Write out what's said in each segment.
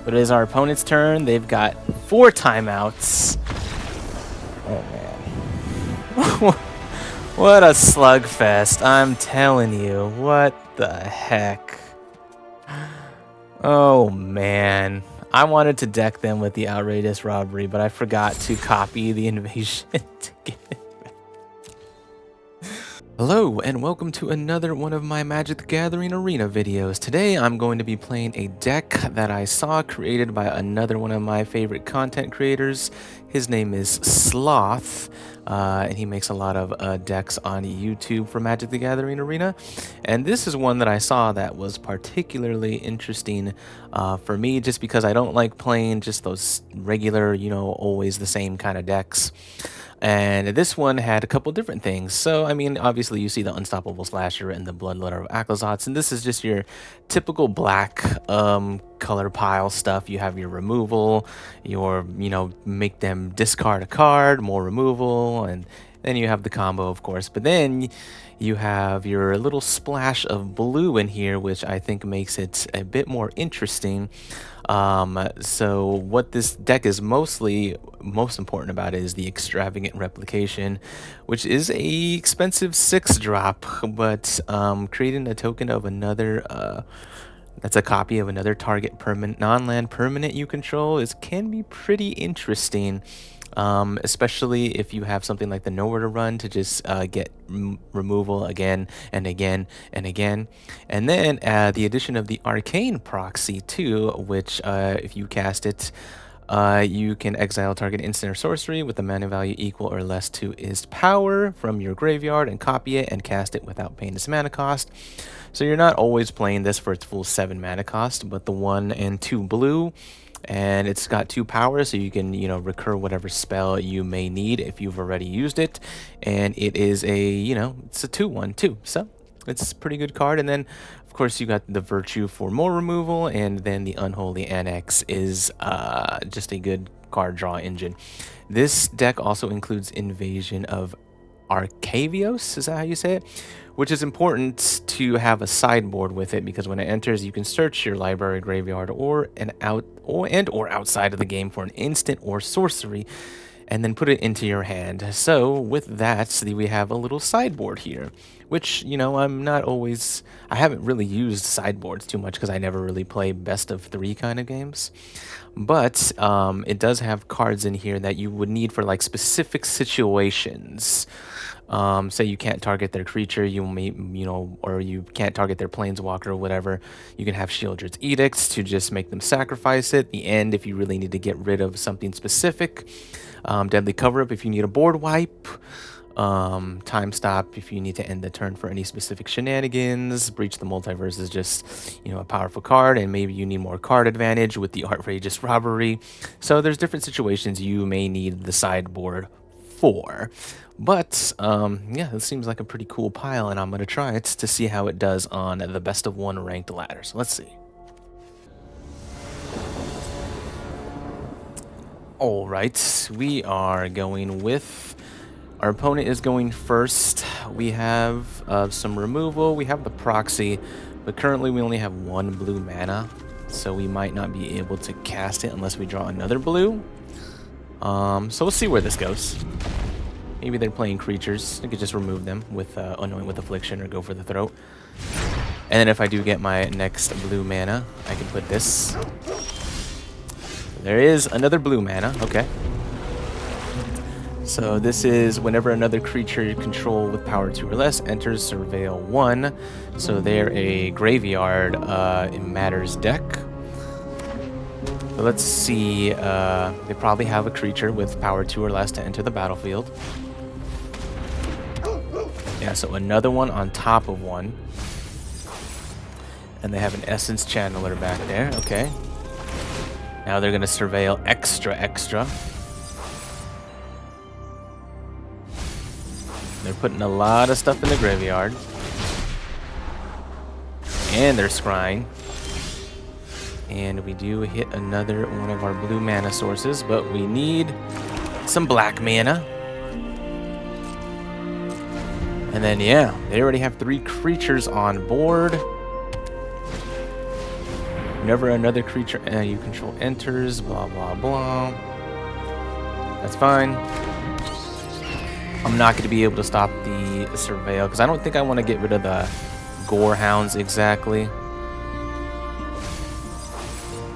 But it is our opponent's turn. They've got 4 timeouts. Oh, man. What a slugfest. I'm telling you. What the heck? Oh, man. I wanted to deck them with the outrageous robbery, but I forgot to copy the invasion to get it. Hello and welcome to another one of my Magic the Gathering Arena videos. Today I'm going to be playing a deck that I saw created by another one of my favorite content creators. His name is Sloth, and he makes a lot of decks on YouTube for Magic the Gathering Arena. And this is one that I saw that was particularly interesting for me, just because I don't like playing just those regular, always the same kind of decks. And this one had a couple different things. So, I mean, obviously you see the Unstoppable Slasher and the Bloodletter of Acravios, and this is just your typical black color pile stuff. You have your removal, your, make them discard a card, more removal, and then you have the combo, of course. But then you have your little splash of blue in here, which I think makes it a bit more interesting. So what this deck is most important about is the Extravagant Replication, which is a expensive 6-drop, but creating a token of another that's a copy of another target non-land permanent you control can be pretty interesting. Especially if you have something like the Nowhere to Run to just get removal again and again and again. And then the addition of the Arcane Proxy too, which if you cast it, you can exile target instant or sorcery with a mana value equal or less to its power from your graveyard and copy it and cast it without paying its mana cost. So you're not always playing this for its full 7 mana cost, but the 1 and 2 blue. And it's got 2 powers, so you can, recur whatever spell you may need if you've already used it. And it is a, it's a 2/1 too. So it's a pretty good card. And then, of course, you got the Virtue for more removal. And then the Unholy Annex is just a good card draw engine. This deck also includes Invasion of Acravios, is that how you say it? Which is important to have a sideboard with it, because when it enters, you can search your library, graveyard, or outside of the game for an instant or sorcery, and then put it into your hand. So with that, we have a little sideboard here, which, I haven't really used sideboards too much because I never really play best of 3 kind of games. But it does have cards in here that you would need for like specific situations. Say you can't target their creature, or you can't target their planeswalker or whatever. You can have Sheoldred's Edicts to just make them sacrifice it. The End if you really need to get rid of something specific. Deadly Cover-Up if you need a board wipe. Time Stop if you need to end the turn for any specific shenanigans. Breach the Multiverse is just, a powerful card, and maybe you need more card advantage with the Outrageous Robbery. So there's different situations you may need the sideboard for. But yeah, it seems like a pretty cool pile, and I'm going to try it to see how it does on the best of 1 ranked ladder. So let's see. All right, we are going with... Our opponent is going first. We have some removal. We have the Proxy, but currently we only have 1 blue mana, so we might not be able to cast it unless we draw another blue. So we'll see where this goes. Maybe they're playing creatures. I could just remove them with Annoying with Affliction or go for the Throat. And then if I do get my next blue mana, I can put this. There is another blue mana. Okay. So this is whenever another creature you control with power 2 or less enters Surveil 1. So they're a graveyard in Matters deck. So let's see. They probably have a creature with power 2 or less to enter the battlefield. Yeah, so another one on top of 1. And they have an Essence Channeler back there. Okay. Now they're going to Surveil extra. They're putting a lot of stuff in the graveyard. And they're scrying. And we do hit another one of our blue mana sources, but we need some black mana. And then, yeah, they already have 3 creatures on board. Whenever another creature you control enters, blah, blah, blah. That's fine. I'm not going to be able to stop the Surveil because I don't think I want to get rid of the Gorehounds exactly.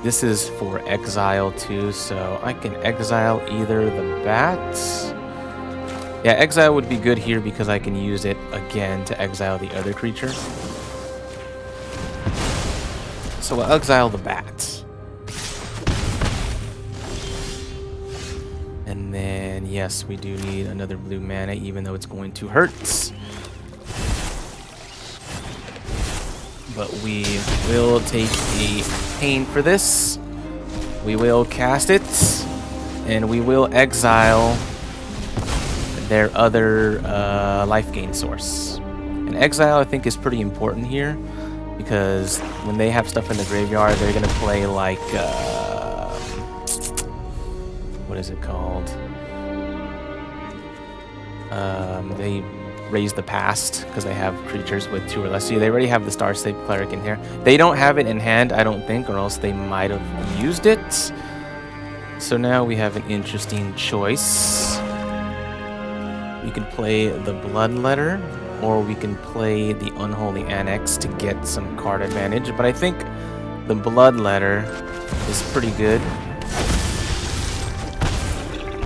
This is for exile too, so I can exile either the bats. Yeah, exile would be good here because I can use it again to exile the other creature. So we'll exile the bats. And then, yes, we do need another blue mana, even though it's going to hurt. But we will take a pain for this. We will cast it. And we will exile their other life gain source. And exile, I think, is pretty important here. Because when they have stuff in the graveyard, they're going to play like... what is it called? They raise the past because they have creatures with 2 or less. See, they already have the Star State Cleric in here. They don't have it in hand, I don't think, or else they might have used it. So now we have an interesting choice. We can play the Bloodletter, or we can play the Unholy Annex to get some card advantage. But I think the Bloodletter is pretty good.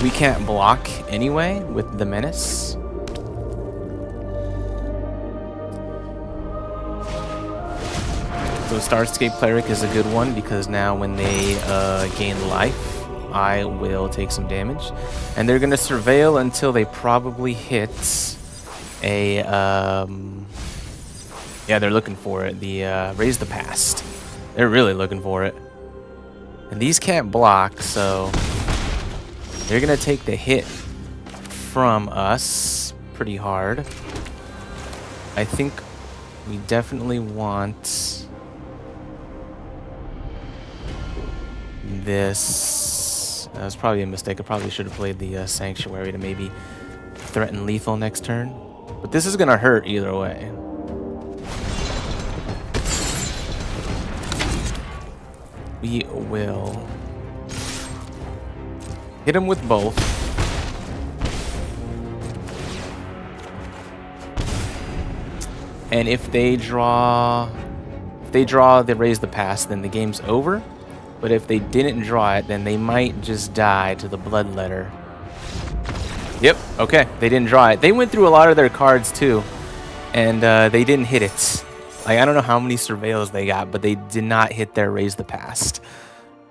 We can't block anyway with the Menace. So Starscape Cleric is a good one because now when they gain life, I will take some damage. And they're going to Surveil until they probably hit a... yeah, they're looking for it. The Raise the Past. They're really looking for it. And these can't block, so... they're going to take the hit from us pretty hard. I think we definitely want this. That was probably a mistake. I probably should have played the Sanctuary to maybe threaten lethal next turn. But this is going to hurt either way. We will hit him with both. And if they draw the Raise the Past, then the game's over. But if they didn't draw it, then they might just die to the Bloodletter. Yep, okay, they didn't draw it. They went through a lot of their cards too, and they didn't hit it. Like, I don't know how many Surveils they got, but they did not hit their Raise the Past.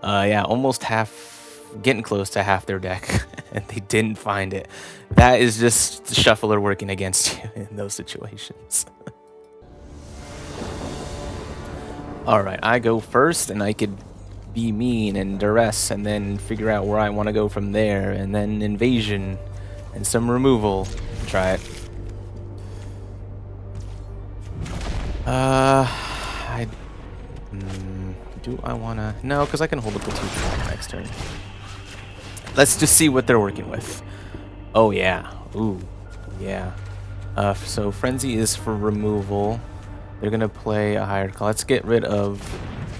Yeah, almost half, getting close to half their deck, and they didn't find it. That is just the shuffler working against you in those situations. Alright, I go first, and I could be mean and duress, and then figure out where I want to go from there, and then invasion, and some removal. Try it. Do I want to... no, because I can hold up the 2 next turn. Let's just see what they're working with. Oh, yeah. Ooh, yeah. So Frenzy is for removal. They're going to play a Hired Claw. Let's get rid of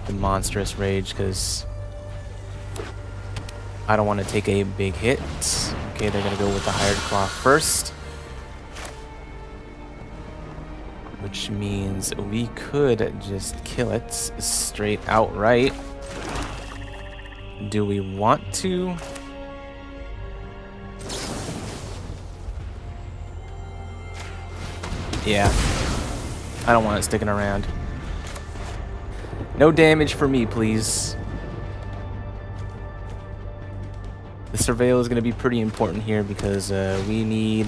the Monstrous Rage because I don't want to take a big hit. Okay, they're going to go with the Hired Claw first. Which means we could just kill it straight outright. Do we want to? Yeah. I don't want it sticking around. No damage for me, please. The Surveil is going to be pretty important here because we need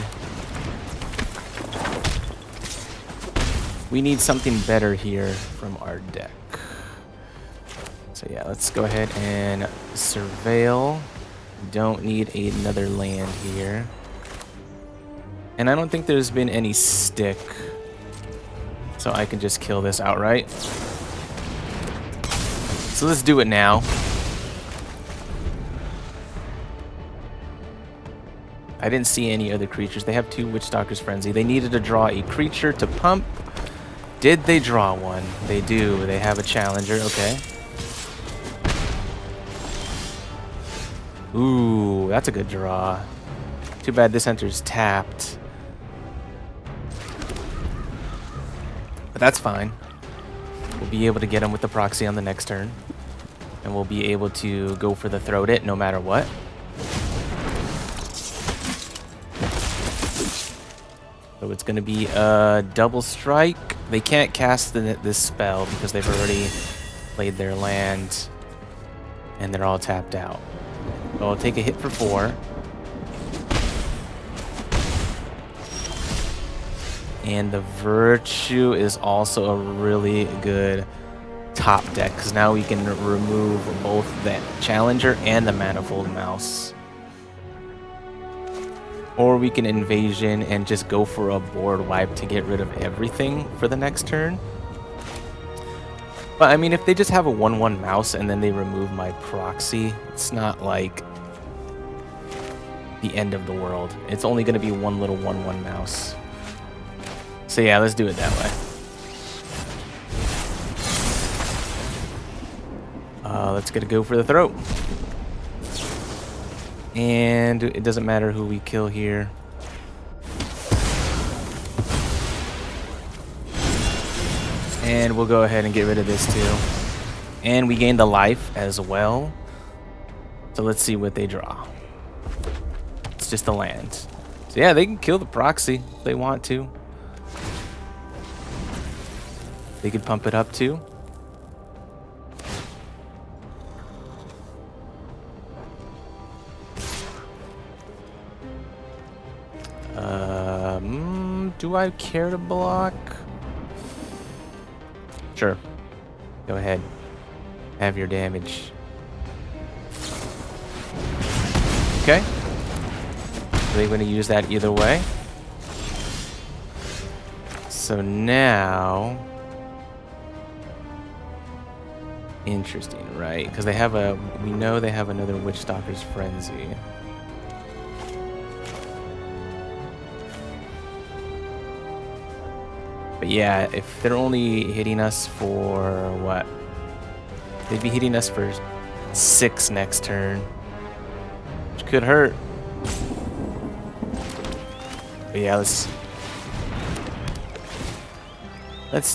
something better here from our deck. So yeah, let's go ahead and Surveil. Don't need another land here. And I don't think there's been any stick. So I can just kill this outright. So let's do it now. I didn't see any other creatures. They have 2 Witchstalker's Frenzy. They needed to draw a creature to pump. Did they draw one? They do. They have a Challenger. Okay. Ooh, that's a good draw. Too bad this enters tapped. But that's fine. We'll be able to get him with the proxy on the next turn. And we'll be able to go for the throat it no matter what. So it's going to be a double strike. They can't cast this spell because they've already played their land. And they're all tapped out. So I'll take a hit for 4. And the Virtue is also a really good top deck, because now we can remove both the Challenger and the Manifold Mouse. Or we can Invasion and just go for a board wipe to get rid of everything for the next turn. But I mean, if they just have a 1/1 mouse and then they remove my proxy, it's not like the end of the world. It's only going to be one little 1/1 mouse. So yeah, let's do it that way. Let's get a go for the throat. And it doesn't matter who we kill here. And we'll go ahead and get rid of this too. And we gain the life as well. So let's see what they draw. It's just a land. So yeah, they can kill the proxy if they want to. They could pump it up too. Do I care to block? Sure. Go ahead. Have your damage. Okay. Are they going to use that either way? So now... Interesting, right? Because they have a... We know they have another Witchstalker's Frenzy. But yeah, if they're only hitting us for what? They'd be hitting us for 6 next turn, which could hurt. But yeah, let's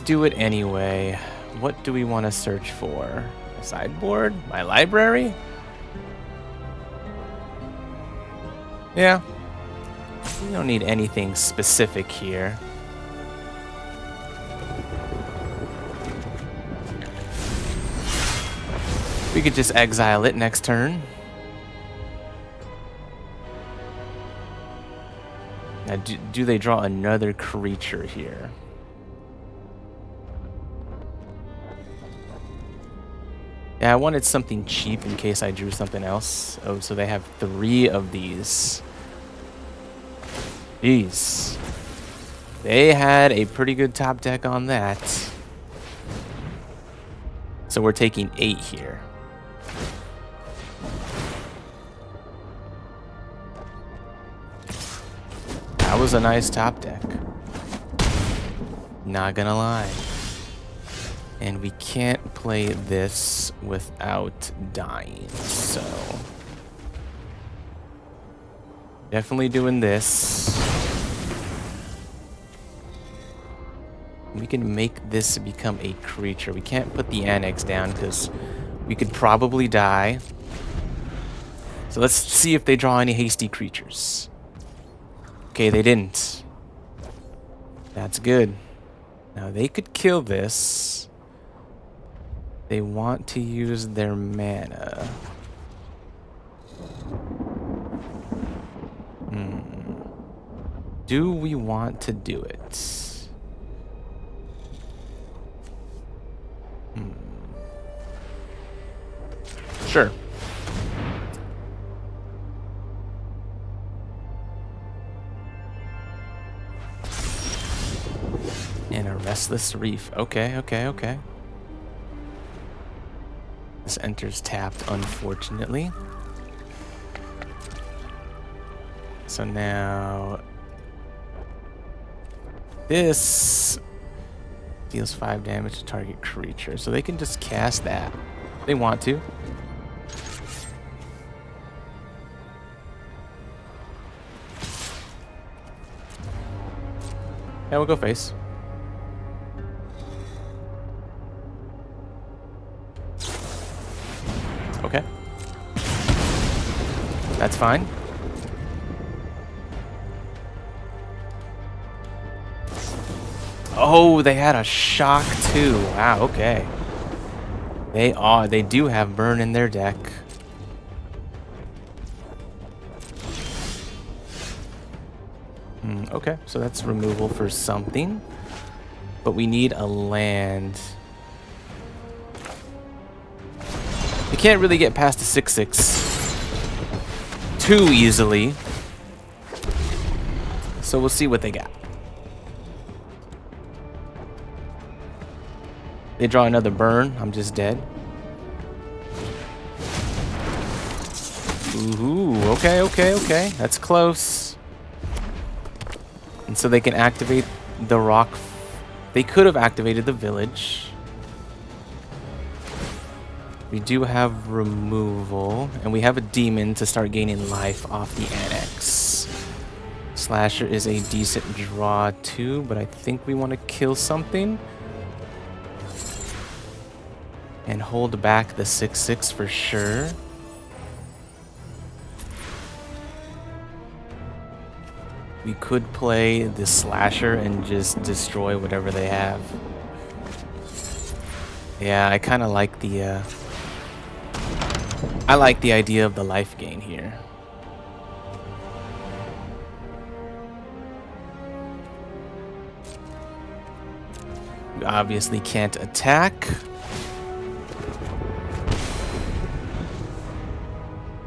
do it anyway. What do we want to search for? A sideboard? My library? Yeah. We don't need anything specific here. We could just exile it next turn. Now, do they draw another creature here? Yeah, I wanted something cheap in case I drew something else. Oh, so they have 3 of these. Jeez. They had a pretty good top deck on that. So we're taking 8 here. That was a nice top deck. Not gonna lie. And we can't play this without dying, so... Definitely doing this. We can make this become a creature. We can't put the annex down because we could probably die. So let's see if they draw any hasty creatures. Okay, they didn't. That's good. Now they could kill this. They want to use their mana. Do we want to do it? Sure. And a Restless Reef. Okay. This enters tapped, unfortunately. So now... This deals 5 damage to target creature. So they can just cast that if they want to. Yeah, we'll go face. Okay. That's fine. Oh, they had a shock too. Wow, okay. They do have burn in their deck. Okay, so that's removal for something. But we need a land. We can't really get past a 6/6 too easily. So we'll see what they got. They draw another burn. I'm just dead. Ooh, okay, okay, okay. That's close. And so they can activate the rock. They could have activated the village. We do have removal. And we have a demon to start gaining life off the annex. Slasher is a decent draw too, but I think we want to kill something. And hold back the 6/6 for sure. We could play the slasher and just destroy whatever they have. Yeah, I kind of like the I like the idea of the life gain here. We obviously can't attack.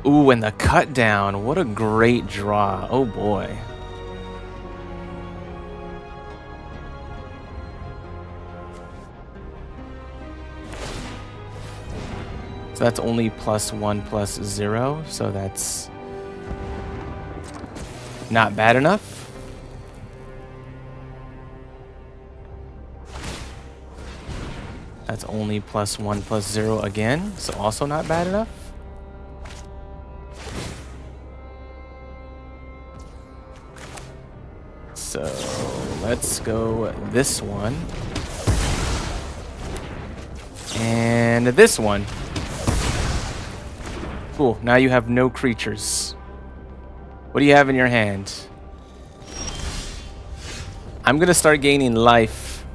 Ooh, and the cut down. What a great draw. Oh boy. So that's only +1/+0. So that's not bad enough. That's only +1/+0 again. So also not bad enough. So let's go this one. And this one. Cool. Now you have no creatures. What do you have in your hand? I'm going to start gaining life.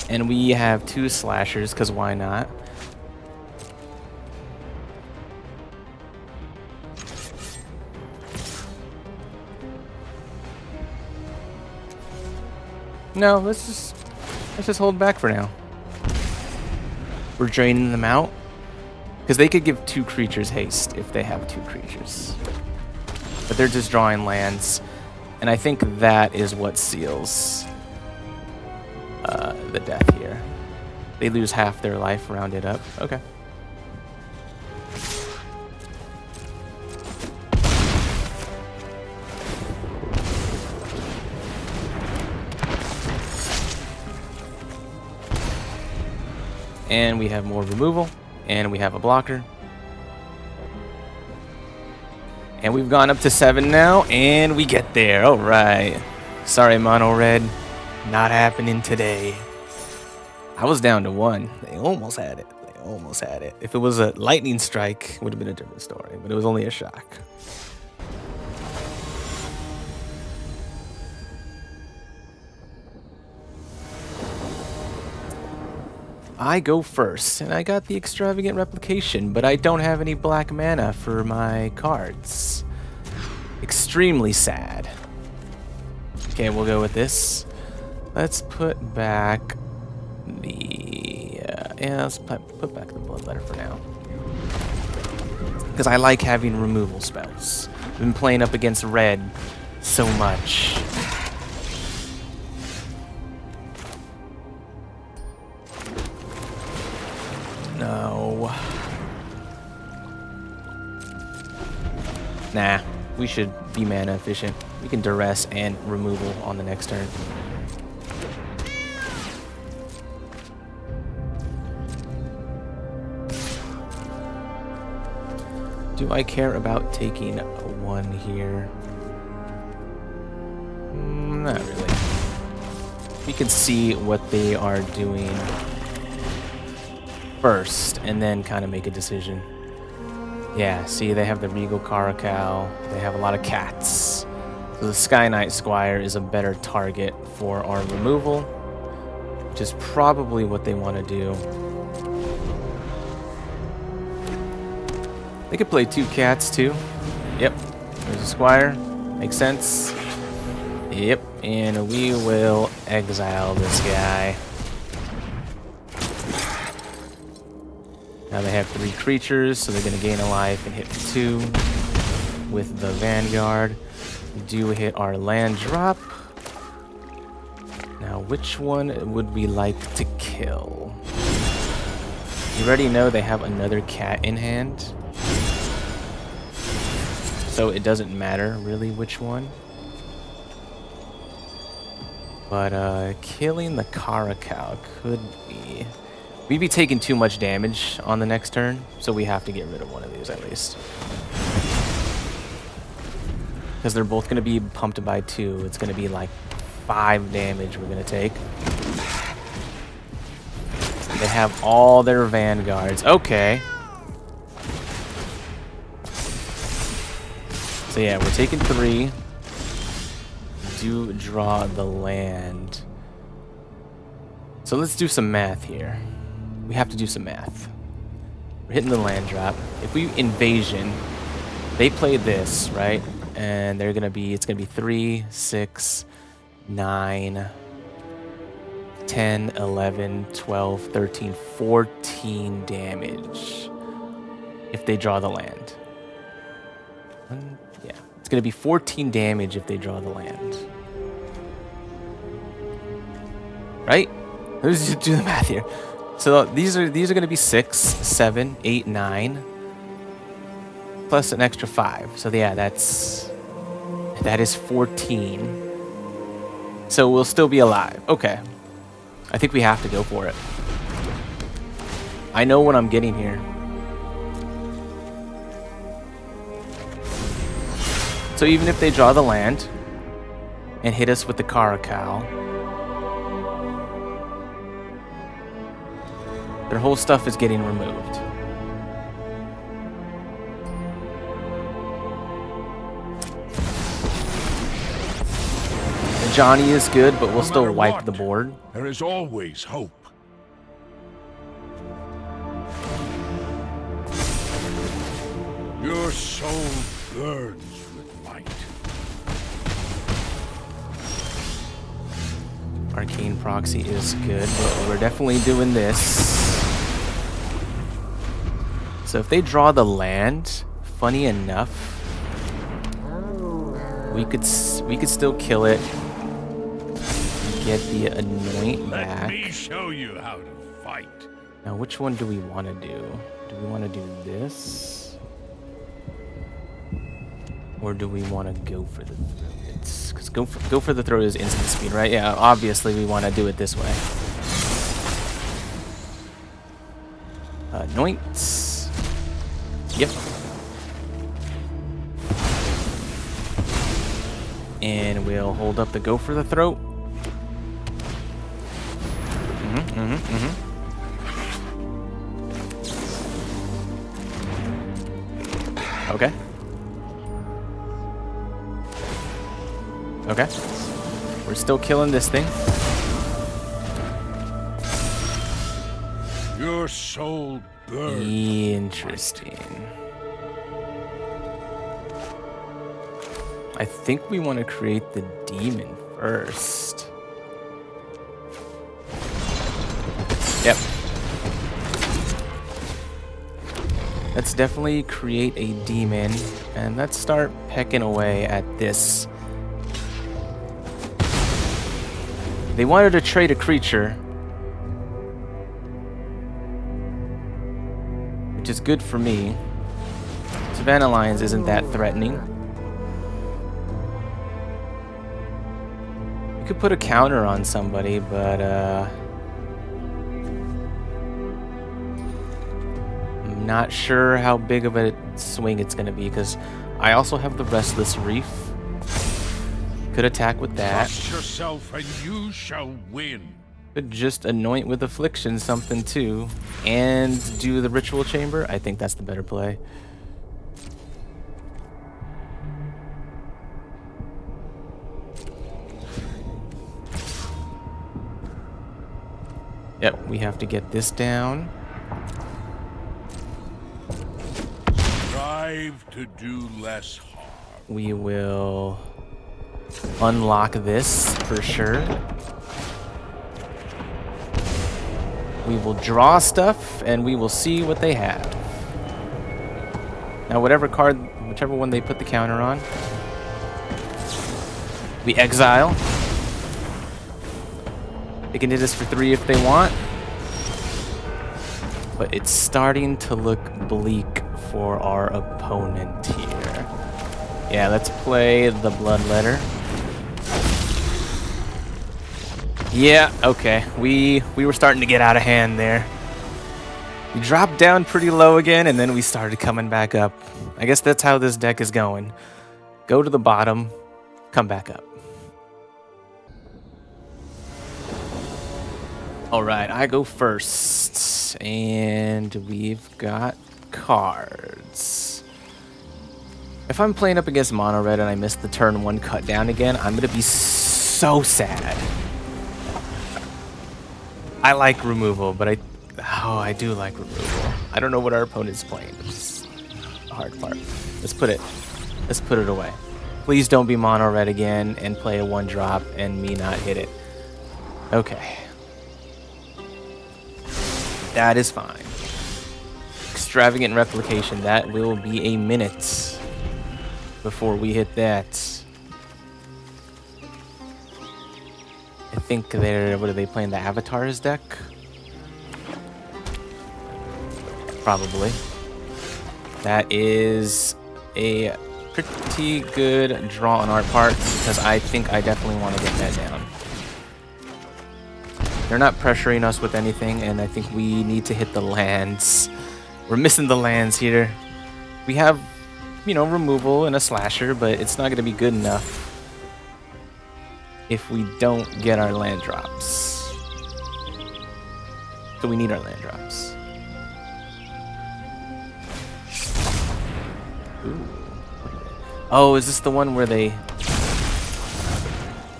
And we have 2 slashers, because why not? No, let's just hold back for now. We're draining them out. Because they could give 2 creatures haste if they have 2 creatures. But they're just drawing lands. And I think that is what seals the death here. They lose half their life, rounded up. Okay. And we have more removal. And we have a blocker. And we've gone up to 7 now. And we get there. All right. Sorry, Mono Red. Not happening today. I was down to 1. They almost had it. They almost had it. If it was a lightning strike, it would have been a different story. But it was only a shock. I go first, and I got the Extravagant Replication, but I don't have any black mana for my cards. Extremely sad. Okay, we'll go with this. Let's put back the... yeah, let's put back the Bloodletter for now. Because I like having removal spells. I've been playing up against red so much. No. Nah, we should be mana efficient. We can duress and removal on the next turn. Do I care about taking a 1 here? Not really. We can see what they are doing first, and then kind of make a decision. Yeah, see, they have the Regal Caracal. They have a lot of cats. So the Sky Knight Squire is a better target for our removal, which is probably what they want to do. They could play 2 cats too. Yep, there's a Squire. Makes sense. Yep, and we will exile this guy. Now they have 3 creatures, so they're going to gain a life and hit 2 with the Vanguard. We do hit our land drop. Now, which one would we like to kill? You already know they have another cat in hand, so it doesn't matter really which one. But killing the Caracal could be... We'd be taking too much damage on the next turn, so we have to get rid of one of these at least. Because they're both going to be pumped by 2. It's going to be like 5 damage we're going to take. They have all their Vanguards. Okay. So yeah, we're taking 3. Do draw the land. So let's do some math here. We have to do some math. We're hitting the land drop. If we invasion, they play this, right? And they're gonna be, it's gonna be 3, 6, 9, 10, 11, 12, 13, 14 damage if they draw the land. Yeah, it's gonna be 14 damage if they draw the land. Right? Let's just do the math here. So these are going to be 6, 7, 8, 9, plus an extra 5. So yeah, that is 14. So we'll still be alive. Okay, I think we have to go for it. I know what I'm getting here. So even if they draw the land and hit us with the Caracal, their whole stuff is getting removed. And Johnny is good, but we'll still wipe the board. There is always hope. Your soul burns with might. Arcane Proxy is good, but we're definitely doing this. So if they draw the land, funny enough, we could still kill it. Get the Anoint back. Let me show you how to fight. Now, which one do we want to do? Do we want to do this, or do we want to go for the throw? Because go for the throw is instant speed, right? Yeah, obviously we want to do it this way. Anoint. Yep. And we'll hold up the go for the throat. Okay. Okay. We're still killing this thing. Your soul burns. Interesting. I think we want to create the demon first. Yep. Let's definitely create a demon, and let's start pecking away at this. They wanted to trade a creature, which is good for me. Savannah Lions isn't that threatening. We could put a counter on somebody, but I'm not sure how big of a swing it's going to be, because I also have the Restless Reef. Could attack with that. Trust yourself and you shall win. Could just anoint with affliction something too, and do the ritual chamber. I think that's the better play. Yep, we have to get this down. Strive to do less harm. We will unlock this for sure. We will draw stuff and we will see what they have. Now whatever card, whichever one they put the counter on, we exile. They can do this for 3 if they want. But it's starting to look bleak for our opponent here. Yeah, let's play the Bloodletter. Yeah, okay. We were starting to get out of hand there. We dropped down pretty low again, and then we started coming back up. I guess that's how this deck is going. Go to the bottom, come back up. Alright, I go first. And we've got cards. If I'm playing up against mono red and I miss the turn 1 cut down again, I'm going to be so sad. I like removal, but I do like removal. I don't know what our opponent's playing. It's the hard part. Let's put it away. Please don't be mono red again and play a 1-drop and me not hit it. Okay. That is fine. Extravagant Replication. That will be a minute before we hit that. I think they're... What are they playing? The Avatars deck? Probably. That is a pretty good draw on our part because I think I definitely want to get that down. They're not pressuring us with anything, and I think we need to hit the lands. We're missing the lands here. We have, you know, removal and a slasher, but it's not going to be good enough if we don't get our land drops. So we need our land drops. Ooh. Oh, is this the one where they...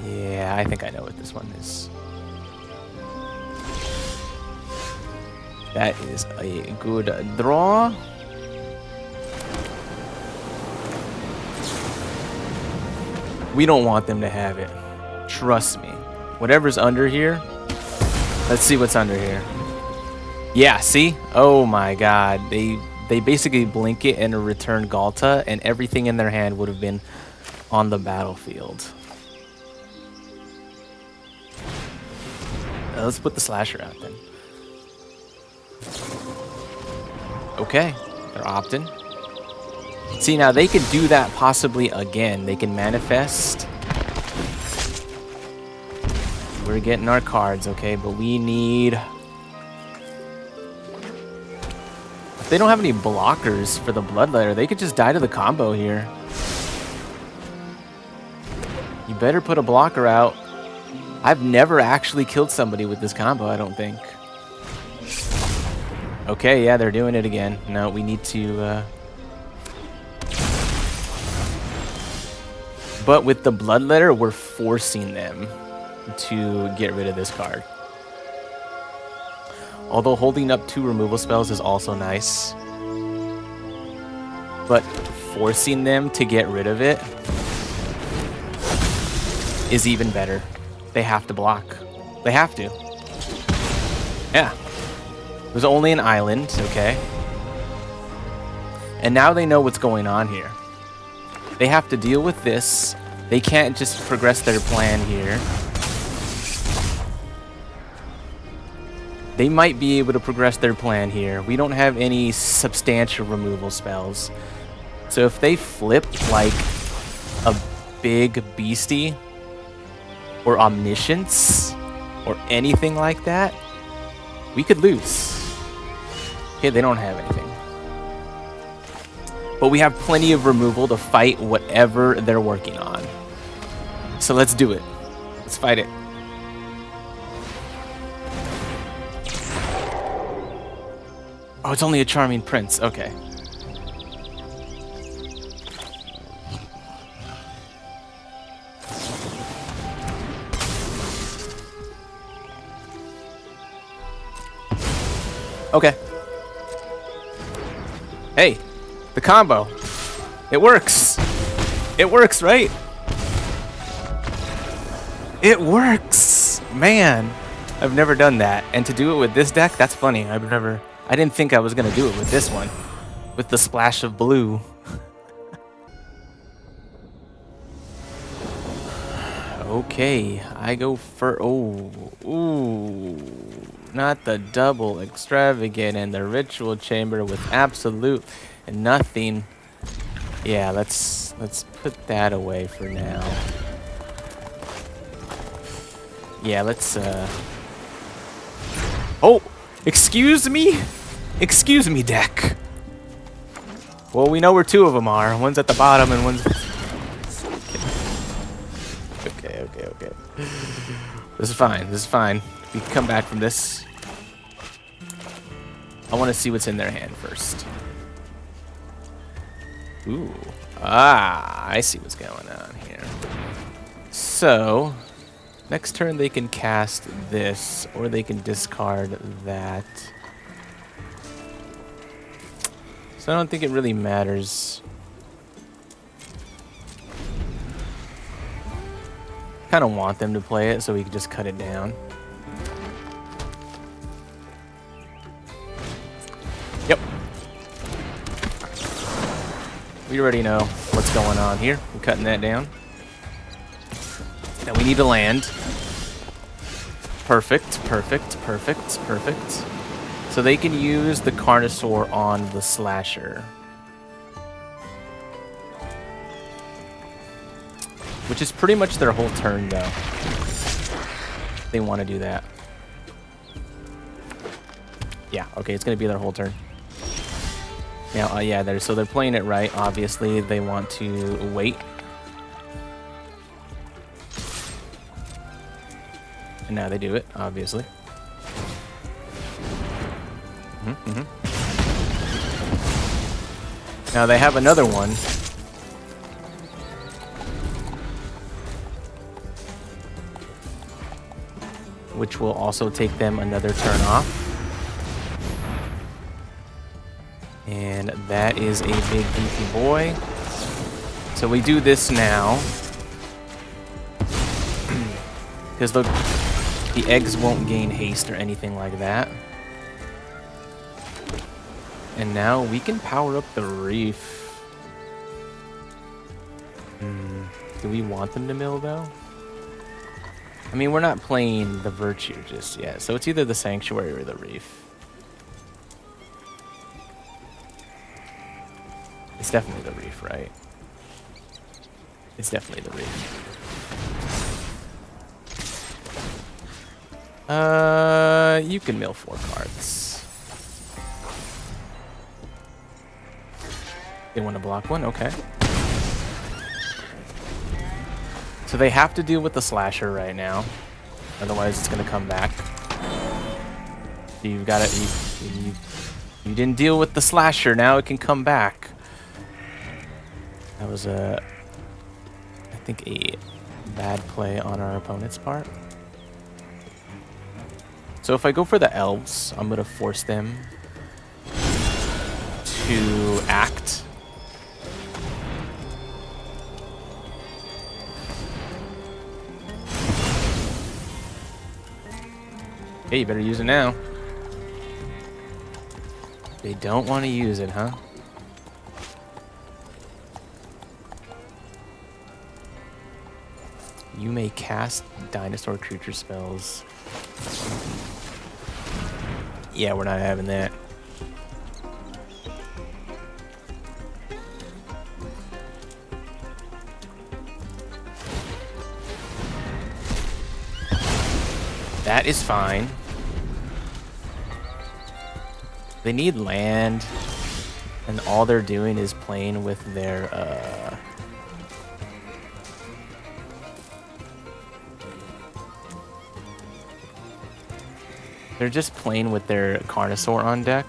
Yeah, I think I know what this one is. That is a good draw. We don't want them to have it. Trust me. Whatever's under here. Let's see what's under here. Yeah, see? Oh my god. They basically blink it and return Galta, and everything in their hand would have been on the battlefield. Let's put the slasher out then. Okay, they're opting. See, now they could do that possibly again. They can manifest. We're getting our cards, okay, but we need... If they don't have any blockers for the Bloodletter, they could just die to the combo here. You better put a blocker out. I've never actually killed somebody with this combo, I don't think. Okay, yeah, they're doing it again. No, we need to... But with the Bloodletter, we're forcing them to get rid of this card. Although holding up 2 removal spells is also nice. But forcing them to get rid of it is even better. They have to block. They have to. Yeah. It was only an island, okay? And now they know what's going on here. They have to deal with this. They can't just progress their plan here. They might be able to progress their plan here. We don't have any substantial removal spells. So if they flip like a big beastie or omniscience or anything like that, we could lose. Okay, they don't have anything. But we have plenty of removal to fight whatever they're working on. So let's do it. Let's fight it. Oh, it's only a Charming Prince. Okay. Okay. Hey, the combo. It works. It works, right? It works. Man, I've never done that. And to do it with this deck, that's funny. I didn't think I was going to do it with this one. With the splash of blue. Okay, I go for... Oh, ooh. Not the double extravagant and the ritual chamber with absolute and nothing. Yeah, let's put that away for now. Yeah, let's Oh, excuse me? Excuse me, deck. Well, we know where two of them are. One's at the bottom and one's... Okay. This is fine. This is fine. We can come back from this. I want to see what's in their hand first. Ooh. Ah, I see what's going on here. So, next turn they can cast this, or they can discard that. So I don't think it really matters. Kind of want them to play it so we can just cut it down. Yep. We already know what's going on here. We're cutting that down. Now we need to land. Perfect. So they can use the Carnosaur on the Slasher. Which is pretty much their whole turn, though. They want to do that. Yeah, okay, it's going to be their whole turn. Now, yeah, they're playing it right. Obviously, they want to wait. And now they do it, obviously. Now they have another one. Which will also take them another turn off. And that is a big beefy boy. So we do this now. Because the eggs won't gain haste or anything like that. And now we can power up the reef. Do we want them to mill though? I mean, we're not playing the Virtue just yet, so it's either the Sanctuary or the Reef. It's definitely the Reef, right? It's definitely the Reef. You can mill 4 cards. They want to block one? Okay. So they have to deal with the Slasher right now. Otherwise, it's going to come back. You've got it. You didn't deal with the Slasher. Now it can come back. That was I think a bad play on our opponent's part. So if I go for the Elves, I'm going to force them to act. Hey, you better use it now. They don't want to use it, huh? You may cast dinosaur creature spells. Yeah, we're not having that. That is fine. They need land, and all they're doing is playing with their They're just playing with their Carnosaur on deck.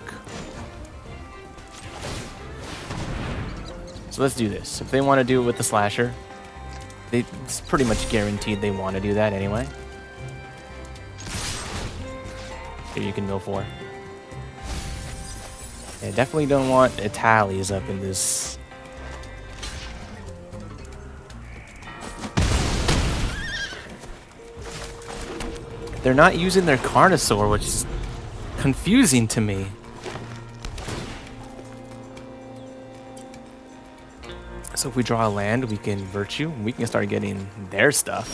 So let's do this. If they want to do it with the Slasher, it's pretty much guaranteed they want to do that anyway. Here you can mill 4. Yeah, definitely don't want Italies up in this. They're not using their Carnosaur, which is confusing to me. So if we draw a land, we can Virtue. We can start getting their stuff.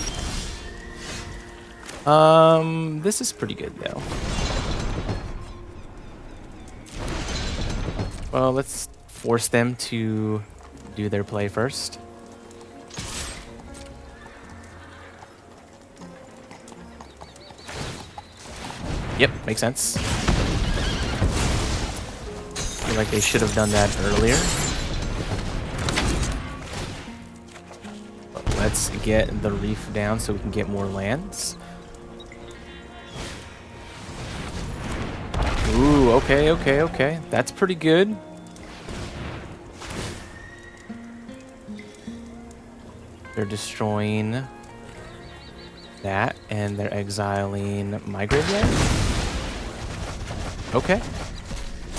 This is pretty good though. Well, let's force them to do their play first. Yep, makes sense. Feel like they should have done that earlier. But let's get the reef down so we can get more lands. Ooh, okay, okay, okay. That's pretty good. They're destroying that, and they're exiling my graveyard. Okay.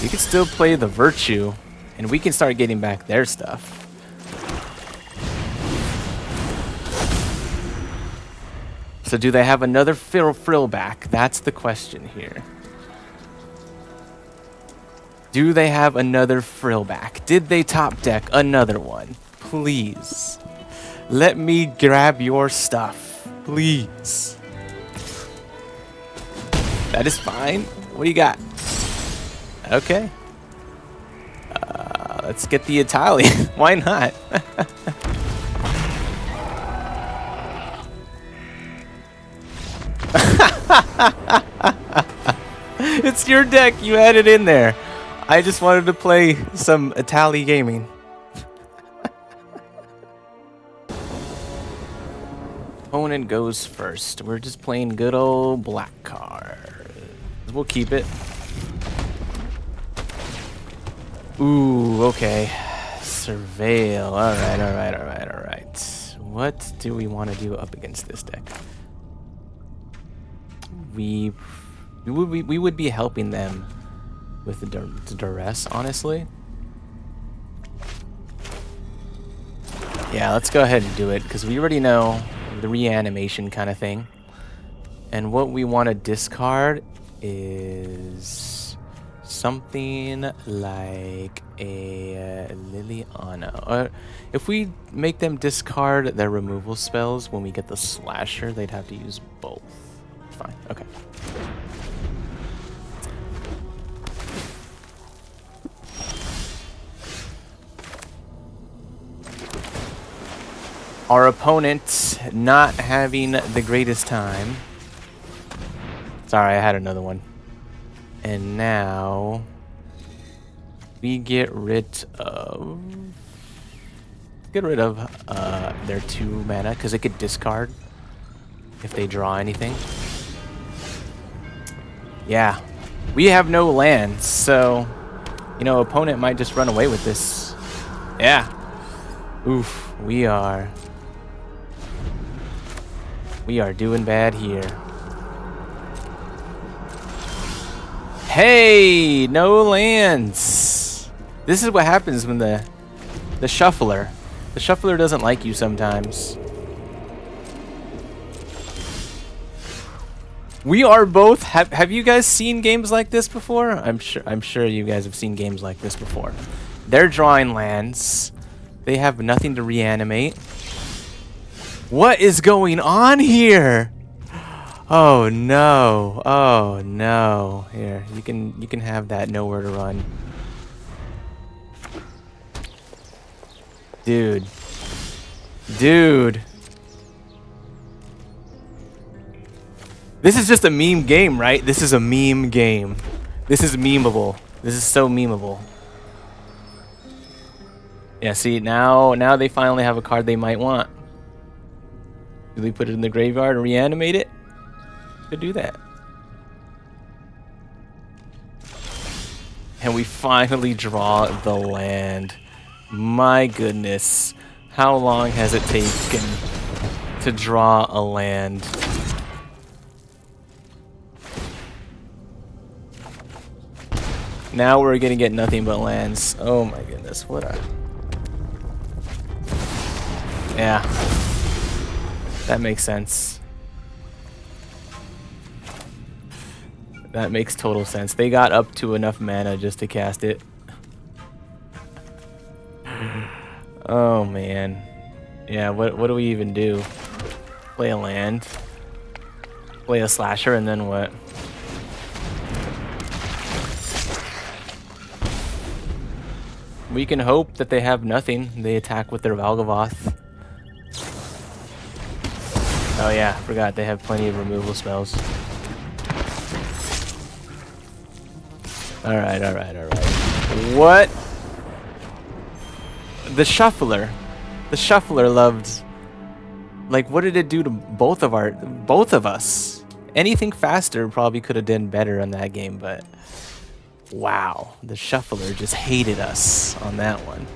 You can still play the Virtue, and we can start getting back their stuff. So do they have another frill back? That's the question here. Do they have another frill back? Did they top deck another one? Please. Let me grab your stuff. Please. That is fine. What do you got? Okay. Let's get the Italian. Why not? It's your deck. You had it in there. I just wanted to play some Itali gaming. Opponent goes first. We're just playing good old black card. We'll keep it. Ooh, okay. Surveil. Alright, alright, alright, alright. What do we want to do up against this deck? We would be helping them with the duress, honestly. Yeah, let's go ahead and do it, because we already know the reanimation kind of thing. And what we want to discard is something like a Liliana. Or if we make them discard their removal spells when we get the Slasher, they'd have to use both. Fine, okay. Our opponent not having the greatest time. Sorry, I had another one. And now we get rid of their 2 mana, because it could discard if they draw anything. Yeah, we have no lands, so you know, opponent might just run away with this. Yeah. Oof, we are doing bad here. Hey, no lands. This is what happens when the shuffler doesn't like you sometimes. We are both. Have you guys seen games like this before? I'm sure you guys have seen games like this before. They're drawing lands. They have nothing to reanimate. What is going on here? Oh no. Oh no. Here, you can have that nowhere to run. Dude. Dude. This is just a meme game, right? This is a meme game. This is memeable. This is so memeable. Yeah, see, now they finally have a card they might want. Do they put it in the graveyard and reanimate it? Could do that. And we finally draw the land. My goodness. How long has it taken to draw a land? Now we're gonna get nothing but lands. Oh my goodness, what a... Yeah. That makes sense. That makes total sense. They got up to enough mana just to cast it. Oh man. Yeah, what do we even do? Play a land? Play a slasher and then what? We can hope that they have nothing. They attack with their Valgavoth. Oh yeah, forgot they have plenty of removal spells. Alright, alright, alright. What? The Shuffler. The Shuffler loved... Like, what did it do to both of us? Anything faster probably could have done better in that game, but... Wow, the Shuffler just hated us on that one.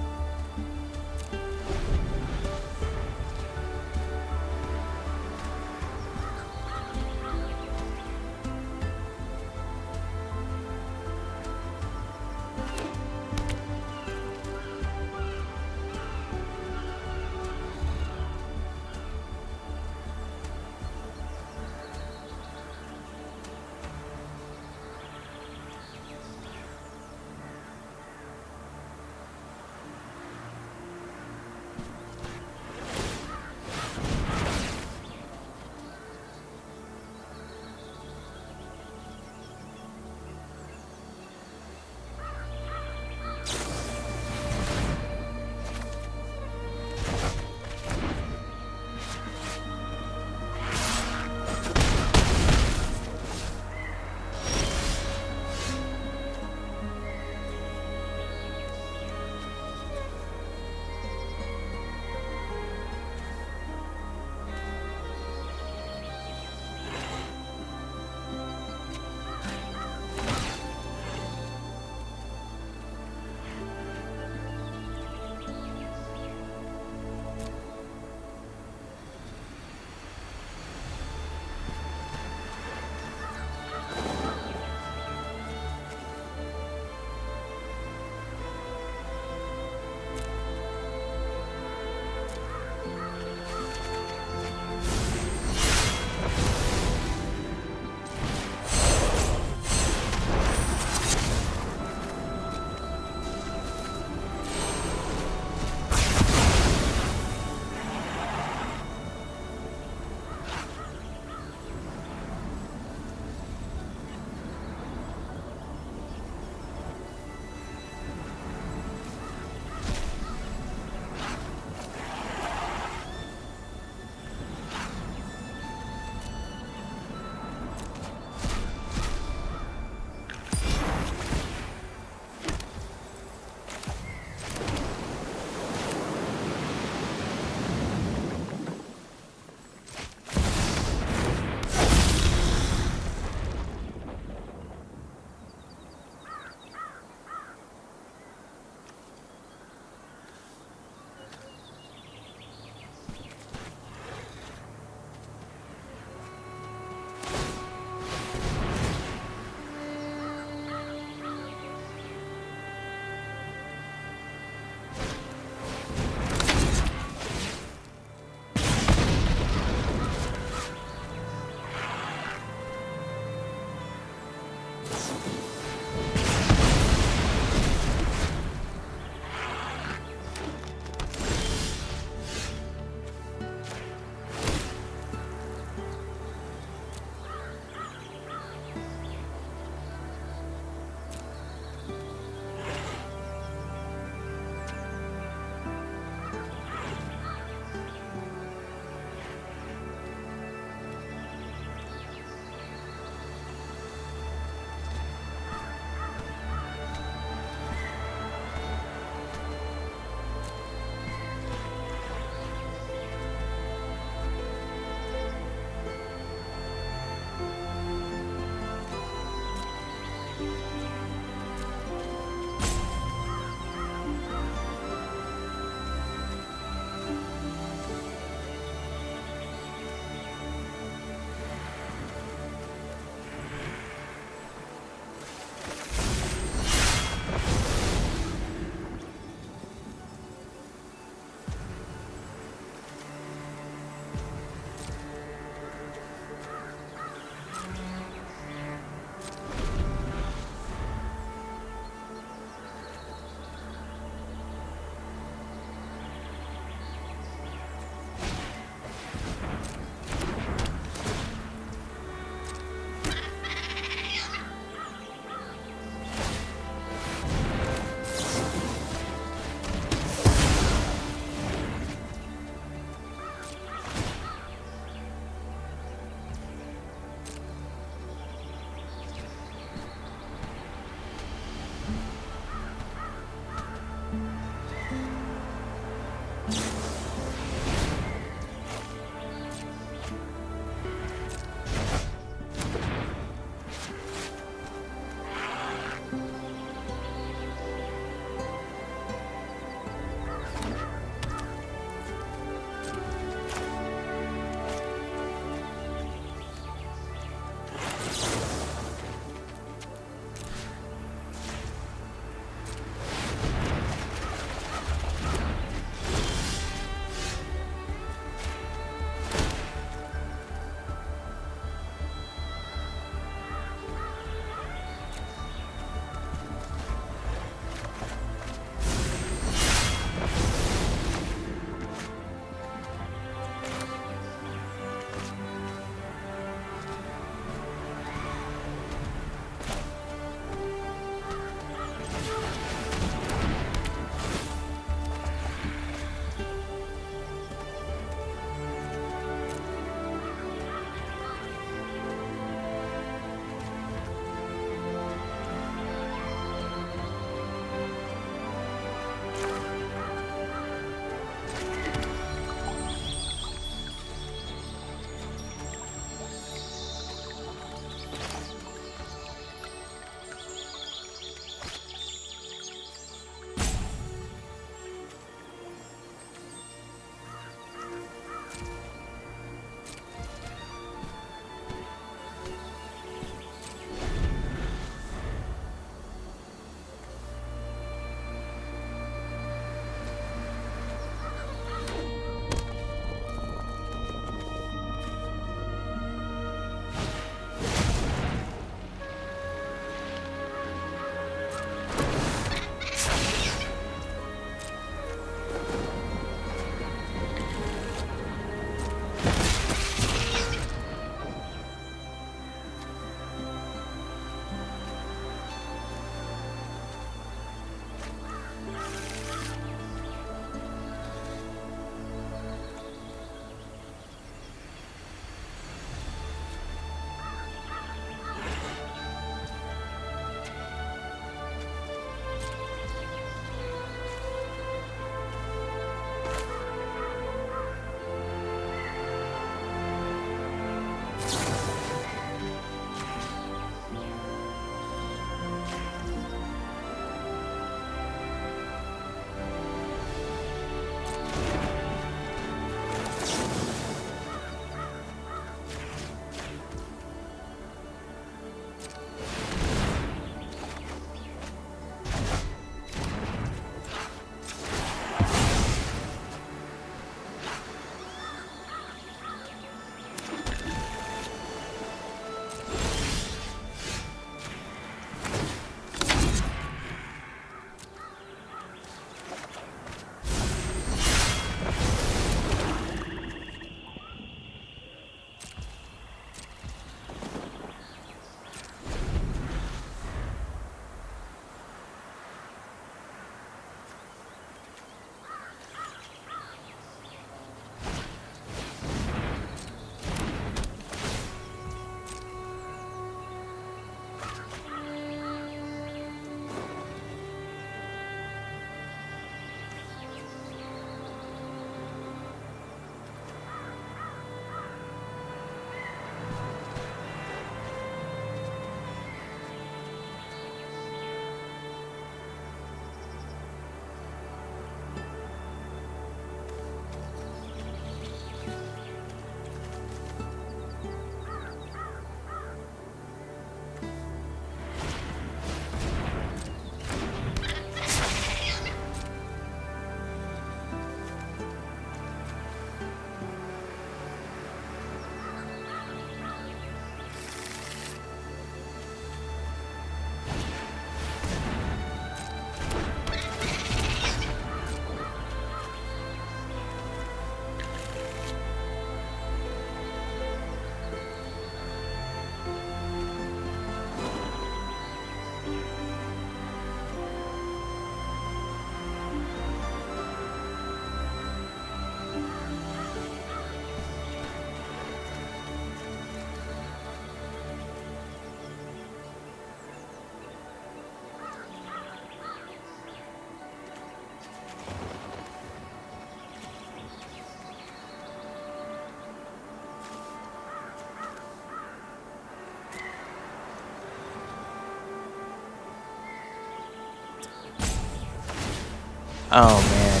Oh man,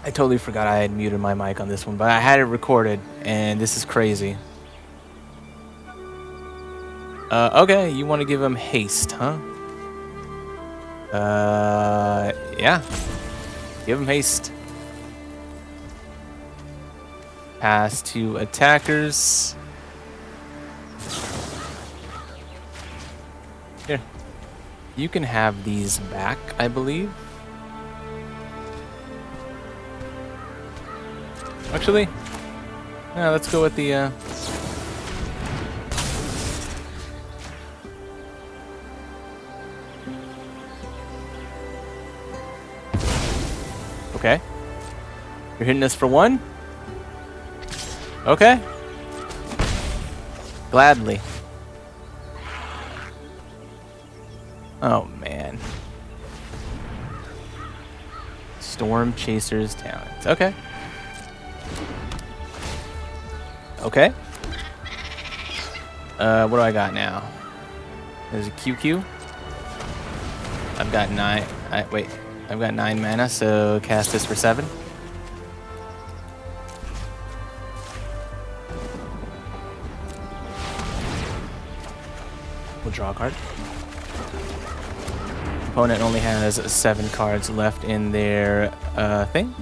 I totally forgot I had muted my mic on this one, but I had it recorded, and this is crazy. Okay, you want to give him haste, huh? Yeah. Give him haste. Pass to attackers. Here. You can have these back, I believe. Actually, yeah, let's go with the, Okay. You're hitting us for one? Okay. Gladly. Oh, man. Storm Chaser's Talent. Okay. Okay. What do I got now? There's a QQ. I've got 9. Wait. I've got 9 mana, so cast this for 7. We'll draw a card. Opponent only has 7 cards left in their thing.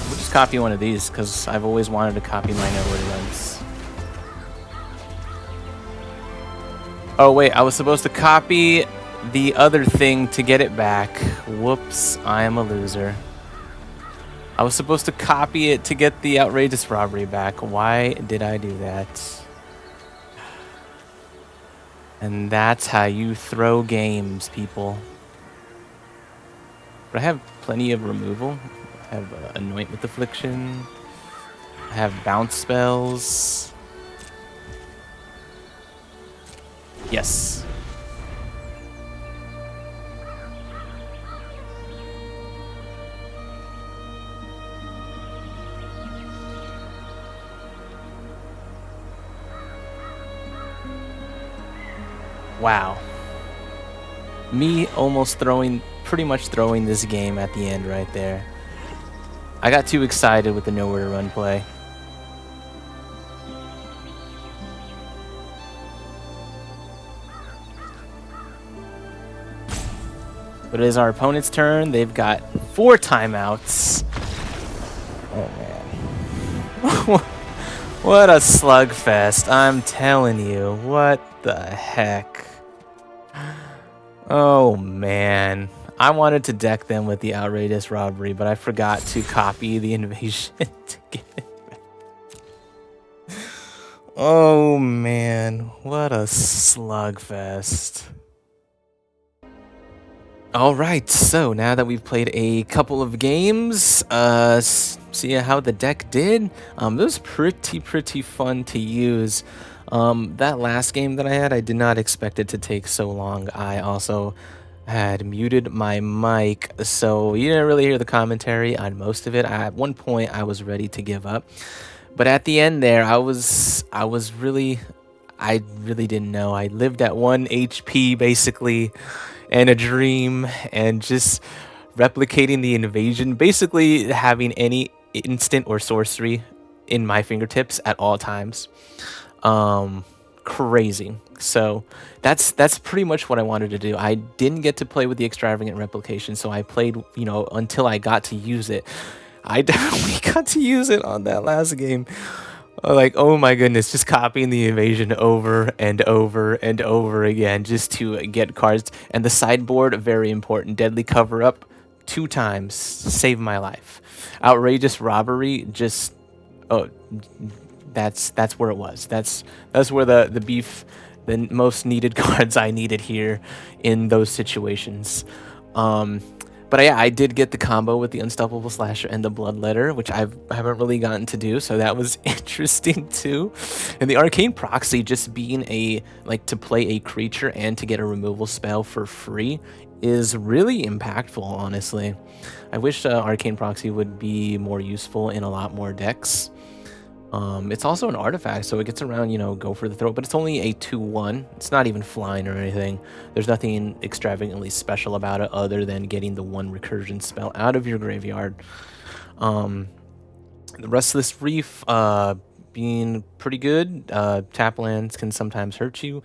We'll just copy one of these because I've always wanted to copy my nowhere runs. Oh wait, I was supposed to copy the other thing to get it back. Whoops, I am a loser. I was supposed to copy it to get the outrageous robbery back. Why did I do that? And that's how you throw games, people. But I have plenty of removal. I have Anoint with Affliction. I have bounce spells. Yes. Wow. Me almost pretty much throwing this game at the end right there. I got too excited with the nowhere to run play. But it is our opponent's turn. They've got 4 timeouts. Oh, man. What a slugfest. I'm telling you. What the heck? Oh, man. I wanted to deck them with the outrageous robbery, but I forgot to copy the invasion to get it back. Oh, man. What a slugfest. All right, so now that we've played a couple of games, see how the deck did. It was pretty fun to use. That last game that I had, I did not expect it to take so long. I also had muted my mic, so you didn't really hear the commentary on most of it. At one point, I was ready to give up, but at the end there, I really didn't know. I lived at 1 HP basically. And a dream, and just replicating the invasion, basically having any instant or sorcery in my fingertips at all times. Crazy. So that's pretty much what I wanted to do. I didn't get to play with the Extravagant Replication, so I played, until I got to use it. I definitely got to use it on that last game. Like, oh my goodness, just copying the invasion over and over and over again just to get cards. And the sideboard, very important. Deadly Cover Up 2 times, saved my life. Outrageous Robbery, just, oh, that's where it was. That's where the beef, the most needed cards I needed here in those situations. But yeah, I did get the combo with the Unstoppable Slasher and the Bloodletter, which I haven't really gotten to do, so that was interesting too. And the Arcane Proxy just being to play a creature and to get a removal spell for free is really impactful, honestly. I wish Arcane Proxy would be more useful in a lot more decks. It's also an artifact, so it gets around, go for the throat, but it's only a 2/1. It's not even flying or anything. There's nothing extravagantly special about it other than getting the one recursion spell out of your graveyard. The rest of this reef being pretty good. Tap lands can sometimes hurt you,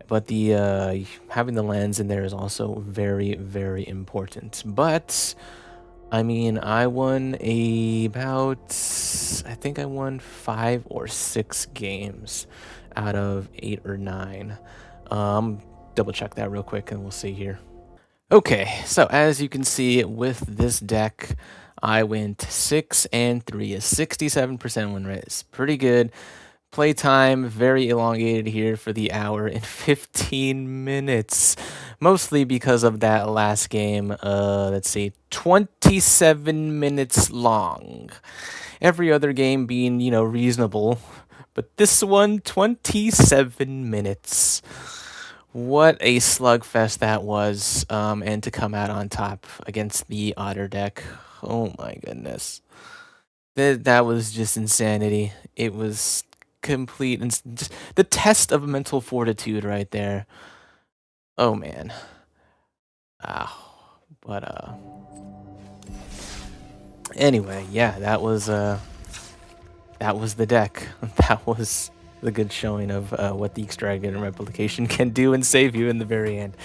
but the having the lands in there is also very, very important. But I mean, I won I think I won 5 or 6 games out of 8 or 9. Double check that real quick and we'll see here. Okay, so as you can see with this deck, I went 6 and 3, a 67% win rate. It's pretty good. Playtime very elongated here for the hour and 15 minutes, mostly because of that last game. Let's see, 27 minutes long. Every other game being, reasonable, but this one, 27 minutes. What a slugfest that was, and to come out on top against the Otter deck. Oh my goodness. That was just insanity. It was complete and just the test of mental fortitude right there. Oh man. But anyway, yeah, that was the deck. That was the good showing of what the Extravagant Replication can do and save you in the very end.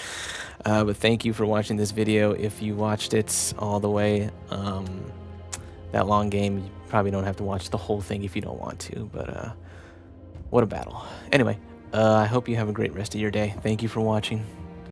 But thank you for watching this video. If you watched it all the way, that long game, you probably don't have to watch the whole thing if you don't want to, but what a battle. Anyway, I hope you have a great rest of your day. Thank you for watching.